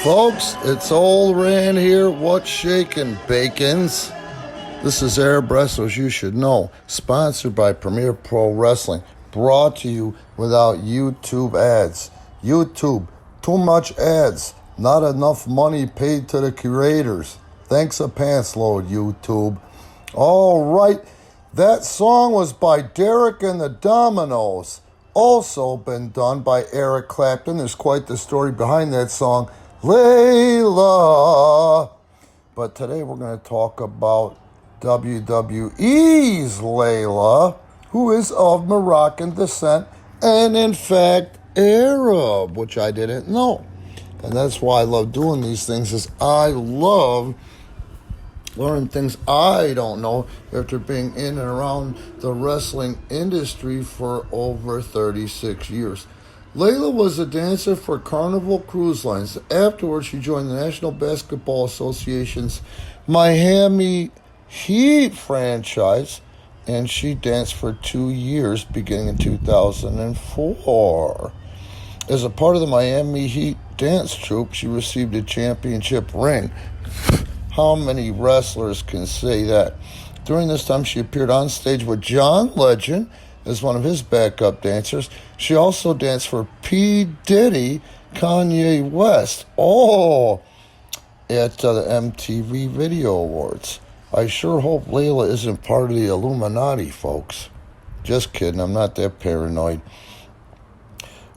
Folks, it's old Rand here. What's shaking, bacons? This is Arab Wrestlers You Should Know, sponsored by Premier Pro Wrestling, brought to you without YouTube ads. YouTube, too much ads, not enough money paid to the curators. Thanks a pants load, YouTube. All right, that song was by Derek and the Dominoes. Also been done by Eric Clapton. There's quite the story behind that song, Layla. But today we're going to talk about WWE's Layla, who is of Moroccan descent and in fact Arab, which I didn't know. And that's why I love doing these things, is I love learning things I don't know after being in and around the wrestling industry for over 36 years. Layla was a dancer for Carnival Cruise Lines. Afterwards, she joined the National Basketball Association's Miami Heat franchise, and she danced for 2 years, beginning in 2004. As a part of the Miami Heat dance troupe, she received a championship ring. How many wrestlers can say that? During this time, she appeared on stage with John Legend as one of his backup dancers. She also danced for P. Diddy, Kanye West, at the MTV Video Awards. I sure hope Layla isn't part of the Illuminati, folks. Just kidding, I'm not that paranoid.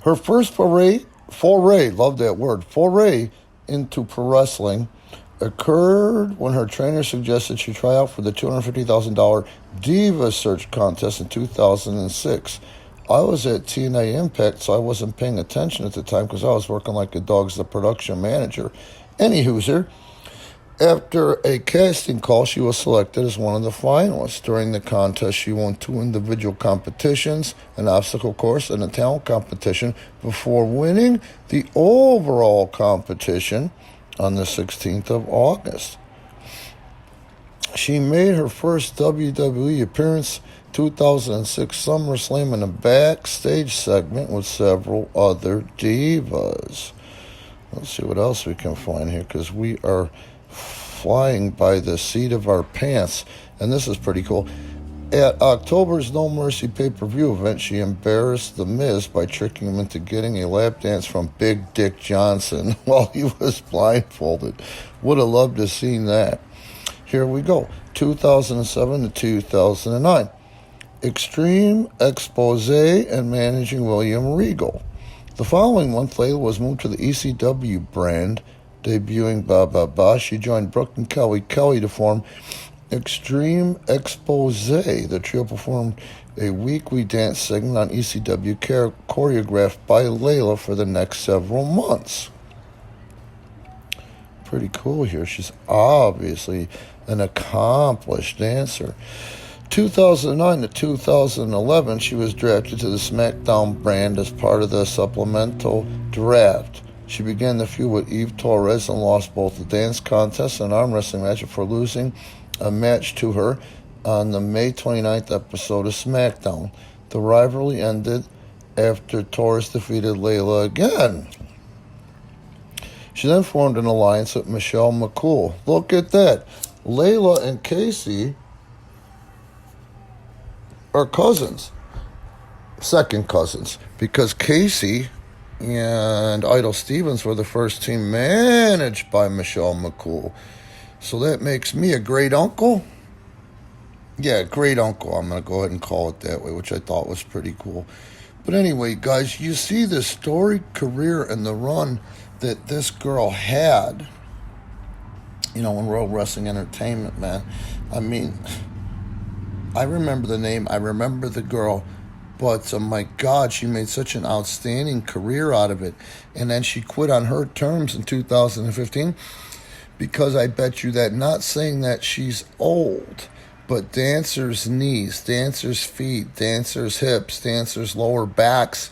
Her first foray, love that word, foray into pro wrestling occurred when her trainer suggested she try out for the $250,000 Diva Search contest in 2006. I was at TNA Impact, so I wasn't paying attention at the time because I was working like a dog's the production manager. Anywho's, after a casting call, she was selected as one of the finalists. During the contest, she won 2 individual competitions, an obstacle course, and a talent competition before winning the overall competition on the 16th of August. She made her first WWE appearance 2006 SummerSlam in a backstage segment with several other divas. Let's see what else we can find here, because we are flying by the seat of our pants, and this is pretty cool. At October's No Mercy pay-per-view event, she embarrassed The Miz by tricking him into getting a lap dance from Big Dick Johnson while he was blindfolded. Would have loved to have seen that. Here we go. 2007 to 2009. Extreme Expose and managing William Regal. The following month, Layla was moved to the ECW brand, debuting Ba. She joined Brooke and Kelly to form Extreme Expose. The trio performed a weekly dance segment on ECW choreographed by Layla for the next several months. Pretty cool here. She's obviously an accomplished dancer. 2009 to 2011, she was drafted to the SmackDown brand as part of the supplemental draft. She began the feud with Eve Torres and lost both the dance contest and arm wrestling match before losing a match to her on the May 29th episode of SmackDown. The rivalry ended after Torres defeated Layla again. She then formed an alliance with Michelle McCool. Look at that. Layla and Casey are cousins. Second cousins. Because Casey and Idol Stevens were the first team managed by Michelle McCool. So that makes me a great uncle. Yeah, great uncle. I'm going to go ahead and call it that way, which I thought was pretty cool. But anyway, guys, you see the storied career and the run that this girl had, in World Wrestling Entertainment, man. I mean, I remember the name, I remember the girl, but my God, she made such an outstanding career out of it. And then she quit on her terms in 2015. Because I bet you that, not saying that she's old, but dancers' knees, dancers' feet, dancers' hips, dancers' lower backs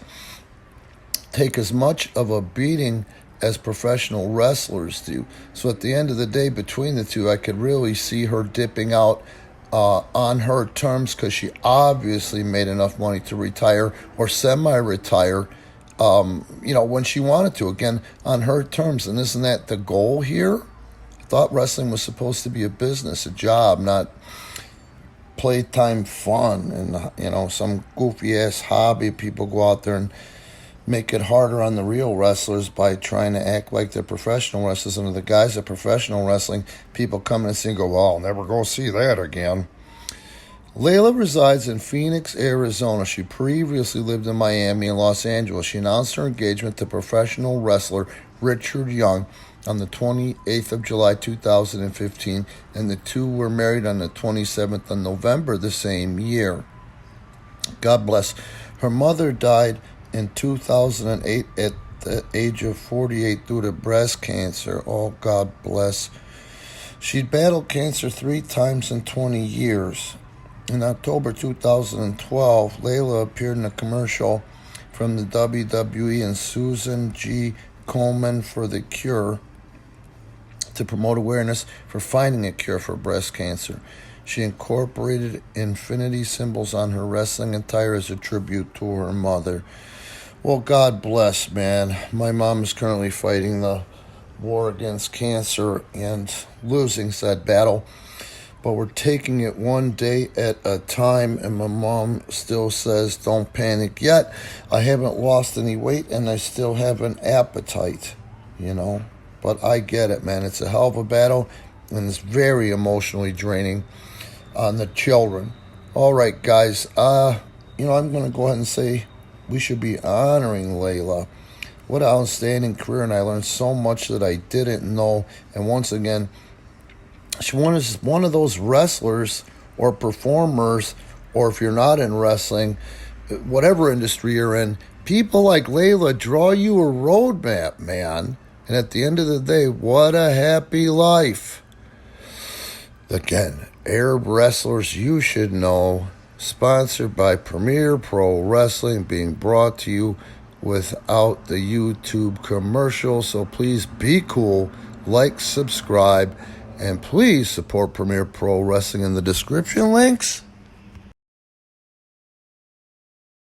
take as much of a beating as professional wrestlers do. So at the end of the day, between the two, I could really see her dipping out on her terms, because she obviously made enough money to retire or semi-retire when she wanted to, again, on her terms. And isn't that the goal here? I thought wrestling was supposed to be a business, a job, not playtime fun and, some goofy-ass hobby. People go out there and make it harder on the real wrestlers by trying to act like they're professional wrestlers. And the guys at professional wrestling, people come in and see and go, well, I'll never go see that again. Layla resides in Phoenix, Arizona. She previously lived in Miami and Los Angeles. She announced her engagement to professional wrestler Richard Young on the 28th of July 2015, and the two were married on the 27th of November the same year. God bless. Her mother died in 2008 at the age of 48 due to breast cancer. Oh, God bless. She'd battled cancer 3 times in 20 years. In October 2012, Layla appeared in a commercial from the WWE and Susan G. Komen for the cure to promote awareness for finding a cure for breast cancer. She incorporated infinity symbols on her wrestling attire as a tribute to her mother. Well, God bless, man. My mom is currently fighting the war against cancer and losing said battle. But we're taking it one day at a time, and my mom still says, don't panic yet. I haven't lost any weight, and I still have an appetite, But I get it, man. It's a hell of a battle, and it's very emotionally draining on the children. All right, guys. I'm going to go ahead and say we should be honoring Layla. What an outstanding career, and I learned so much that I didn't know. And once again, she was one of those wrestlers or performers, or if you're not in wrestling, whatever industry you're in, people like Layla draw you a roadmap, man. And at the end of the day, what a happy life. Again, Arab Wrestlers You Should Know, sponsored by Premier Pro Wrestling, being brought to you without the YouTube commercial. So please be cool, like, subscribe, and please support Premier Pro Wrestling in the description links.